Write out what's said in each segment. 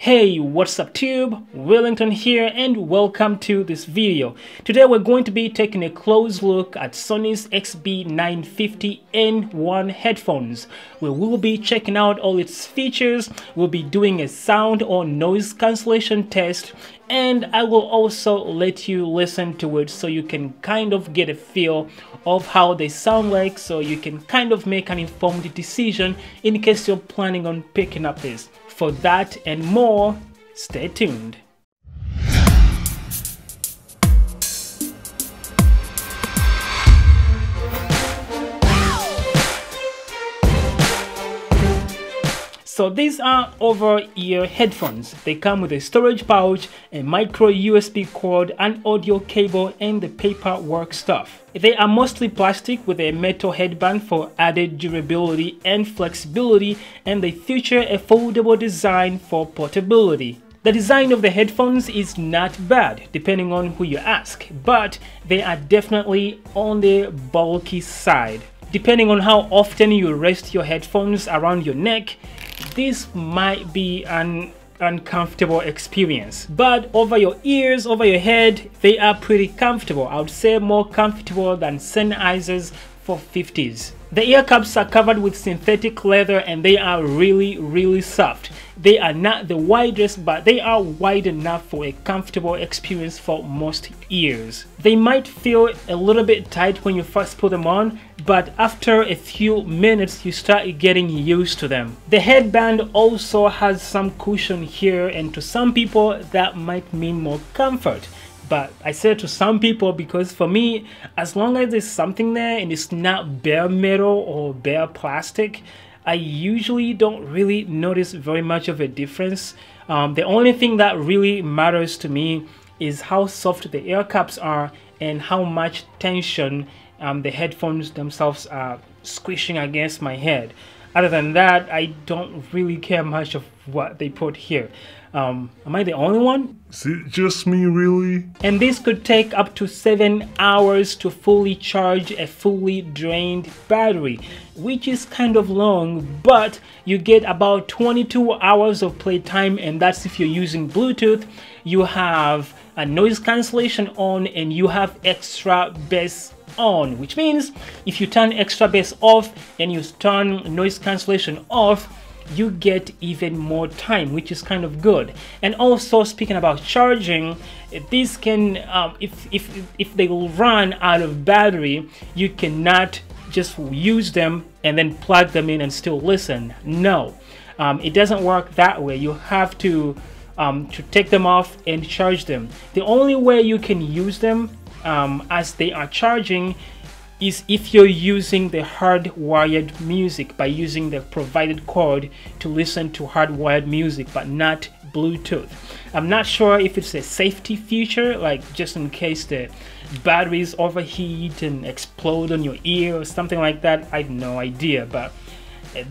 Hey, what's up tube? Willington here and welcome to this video. Today we're going to be taking a close look at Sony's XB950N1 headphones. We will be checking out all its features, we'll be doing a sound or noise cancellation test, and I will also let you listen to it so you can kind of get a feel of how they sound like, so you can kind of make an informed decision in case you're planning on picking up this. For that and more, stay tuned. So these are over-ear headphones. They come with a storage pouch, a micro USB cord, an audio cable, and the paperwork stuff. They are mostly plastic with a metal headband for added durability and flexibility, and they feature a foldable design for portability. The design of the headphones is not bad, depending on who you ask, but they are definitely on the bulky side. Depending on how often you rest your headphones around your neck, this might be an uncomfortable experience. But over your ears, over your head, they are pretty comfortable. I would say more comfortable than Sennheisers for 50s. The ear cups are covered with synthetic leather and they are really soft. They are not the widest, but they are wide enough for a comfortable experience for most ears. They might feel a little bit tight when you first put them on, but after a few minutes you start getting used to them. The headband also has some cushion here, and to some people that might mean more comfort. But I say to some people because for me, as long as there's something there and it's not bare metal or bare plastic, I usually don't really notice very much of a difference. The only thing that really matters to me is how soft the ear cups are and how much tension the headphones themselves are squishing against my head. Other than that, I don't really care much of what they put here. Am I the only one? Is it just me, really? And this could take up to 7 hours to fully charge a fully drained battery, which is kind of long, but you get about 22 hours of playtime, and that's if you're using Bluetooth. You have a noise cancellation on and you have extra bass on, which means if you turn extra bass off and you turn noise cancellation off, you get even more time, which is kind of good. And also, speaking about charging, these can if they will run out of battery, you cannot just use them and then plug them in and still listen. No, it doesn't work that way. You have to take them off and charge them. The only way you can use them as they are charging is if you're using the hardwired music, by using the provided cord to listen to hardwired music, but not Bluetooth. I'm not sure if it's a safety feature, like just in case the batteries overheat and explode on your ear or something like that. I have no idea, but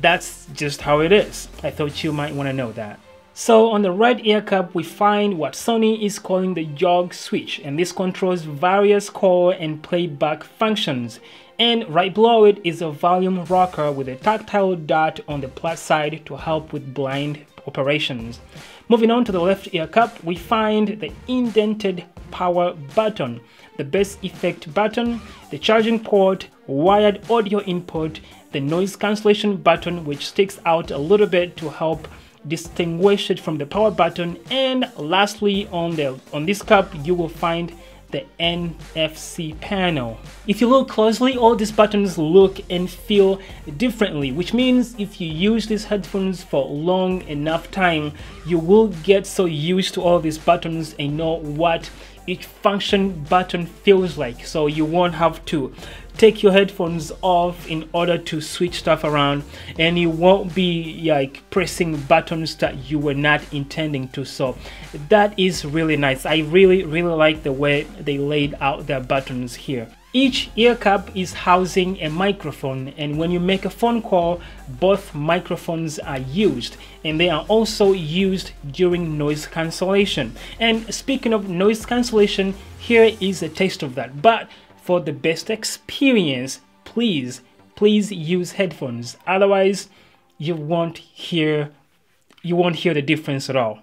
that's just how it is. I thought you might want to know that. So on the right ear cup, we find what Sony is calling the Jog Switch, and this controls various call and playback functions. And right below it is a volume rocker with a tactile dot on the plus side to help with blind operations. Moving on to the left ear cup, we find the indented power button, the bass effect button, the charging port, wired audio input, the noise cancellation button, which sticks out a little bit to help distinguish it from the power button, and lastly on this cup you will find the Nfc panel. If you look closely, all these buttons look and feel differently, which means if you use these headphones for long enough time, you will get so used to all these buttons and know what each function button feels like, so you won't have to take your headphones off in order to switch stuff around, and you won't be like pressing buttons that you were not intending to. So that is really nice. I really like the way they laid out their buttons here. Each ear cup is housing a microphone, and when you make a phone call, both microphones are used, and they are also used during noise cancellation. And speaking of noise cancellation, here is a taste of that. But for the best experience, please use headphones. Otherwise, you won't hear the difference at all.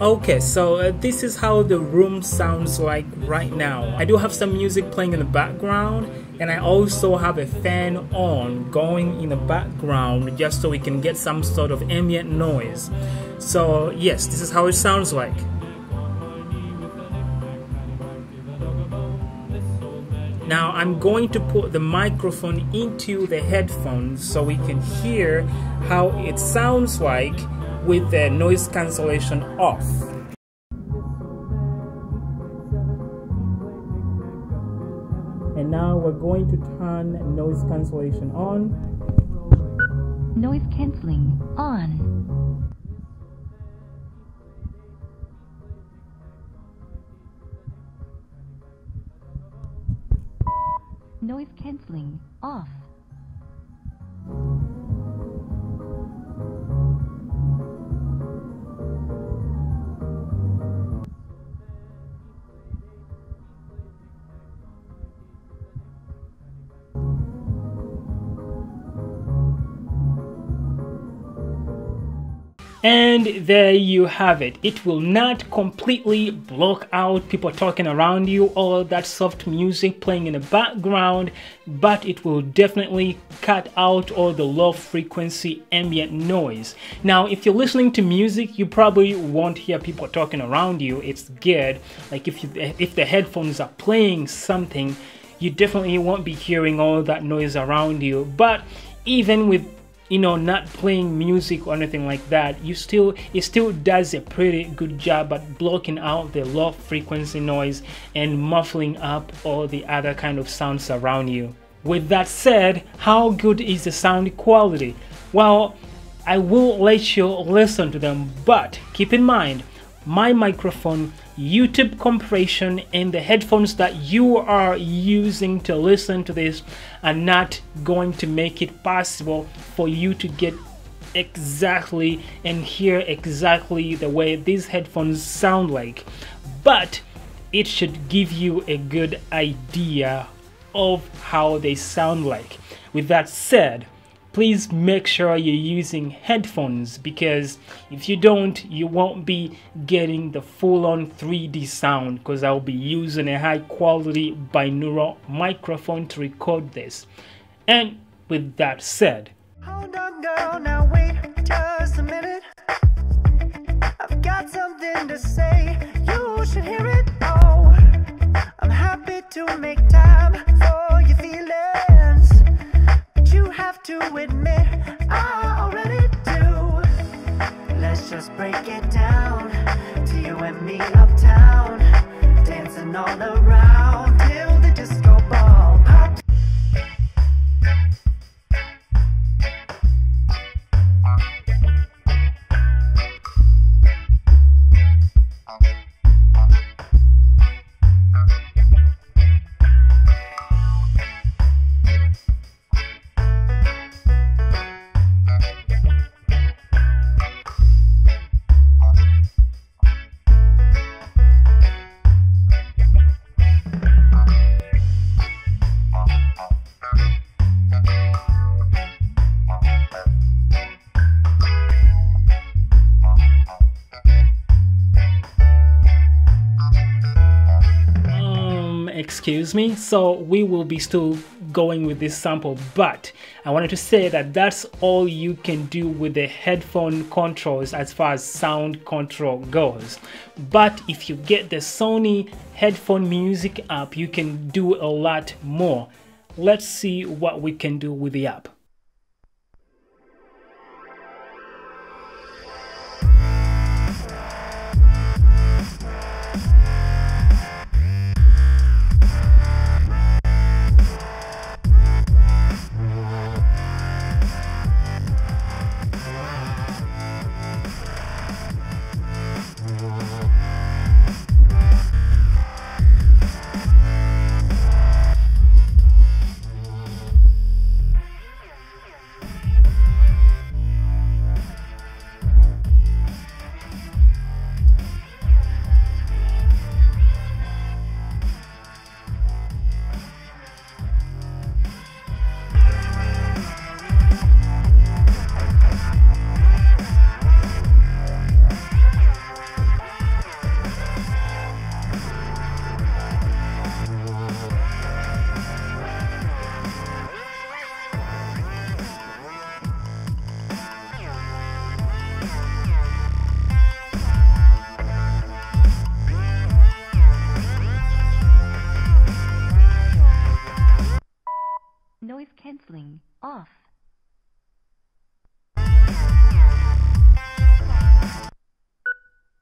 Okay, so this is how the room sounds like right now. I do have some music playing in the background, and I also have a fan on going in the background just so we can get some sort of ambient noise. So yes, this is how it sounds like. Now I'm going to put the microphone into the headphones so we can hear how it sounds like with the noise cancellation off. And now we're going to turn noise cancellation on. Noise cancelling on. Noise cancelling off. And there you have it. It will not completely block out people talking around you or that soft music playing in the background, but it will definitely cut out all the low frequency ambient noise. Now, if you're listening to music, you probably won't hear people talking around you. It's good. Like if the headphones are playing something, you definitely won't be hearing all that noise around you. But even with not playing music or anything like that, it still does a pretty good job at blocking out the low frequency noise and muffling up all the other kind of sounds around you. With that said, how good is the sound quality? Well, I will let you listen to them, but keep in mind, my microphone, YouTube compression, and the headphones that you are using to listen to this are not going to make it possible for you to get exactly and hear exactly the way these headphones sound like. But it should give you a good idea of how they sound like. With that said, please make sure you're using headphones, because if you don't, you won't be getting the full-on 3D sound, because I'll be using a high-quality binaural microphone to record this. And with that said, hold on, girl, now wait just a minute. I've got something to say, you should hear it. Oh, I'm happy to make time for your feelings, but you have to admit I already do. Let's just break it down to you and me uptown, dancing all around till the disco ball pops. excuse me. So we will be still going with this sample, but I wanted to say that that's all you can do with the headphone controls as far as sound control goes. But if you get the Sony headphone music app, you can do a lot more. Let's see what we can do with the app.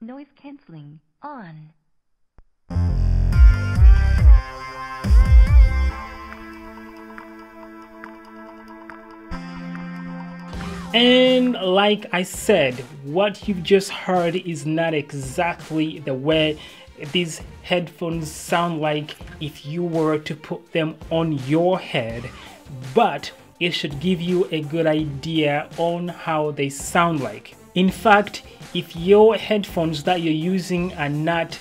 Noise cancelling on. And like I said, what you've just heard is not exactly the way these headphones sound like if you were to put them on your head, but it should give you a good idea on how they sound like. In fact, if your headphones that you're using are not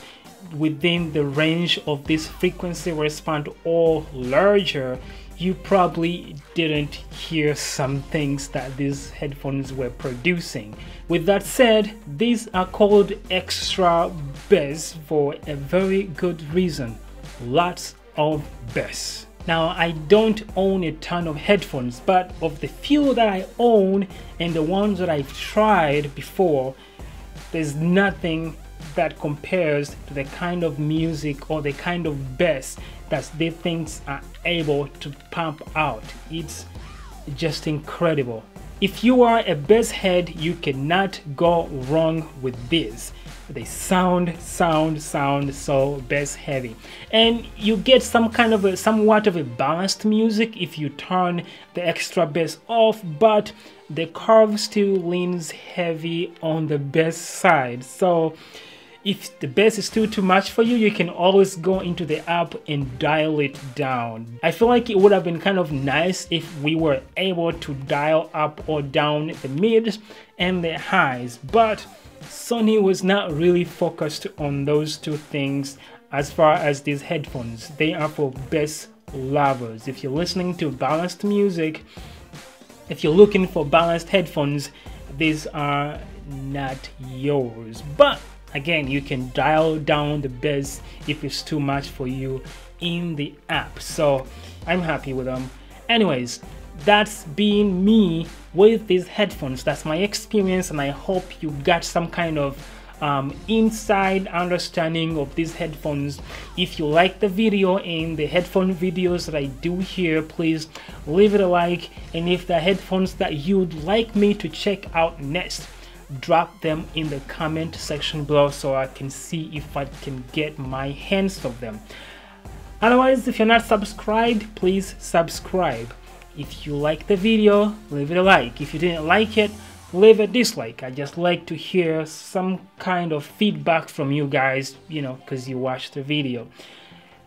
within the range of this frequency response or larger, you probably didn't hear some things that these headphones were producing. With that said, these are called extra bass for a very good reason. Lots of bass. Now, I don't own a ton of headphones, but of the few that I own and the ones that I've tried before, there's nothing that compares to the kind of music or the kind of bass that these things are able to pump out. It's just incredible. If you are a bass head, you cannot go wrong with this. They sound so bass heavy, and you get some kind of somewhat of a balanced music if you turn the extra bass off, but the curve still leans heavy on the bass side. So if the bass is still too much for you, you can always go into the app and dial it down. I feel like it would have been kind of nice if we were able to dial up or down the mids and the highs, but Sony was not really focused on those two things as far as these headphones. They are for bass lovers. If you're listening to balanced music, if you're looking for balanced headphones, these are not yours. But again, you can dial down the bass if it's too much for you in the app. So I'm happy with them. Anyways, that's been me with these headphones. That's my experience, and I hope you got some kind of inside understanding of these headphones. If you like the video and the headphone videos that I do here, please leave it a like, and if the headphones that you'd like me to check out next, drop them in the comment section below so I can see if I can get my hands on them. Otherwise, if you're not subscribed, please subscribe. If you like the video, leave it a like. If you didn't like it, leave a dislike. I just like to hear some kind of feedback from you guys, you know, because you watched the video.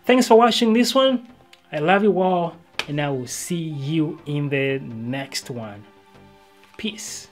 Thanks for watching this one. I love you all, and I will see you in the next one. Peace.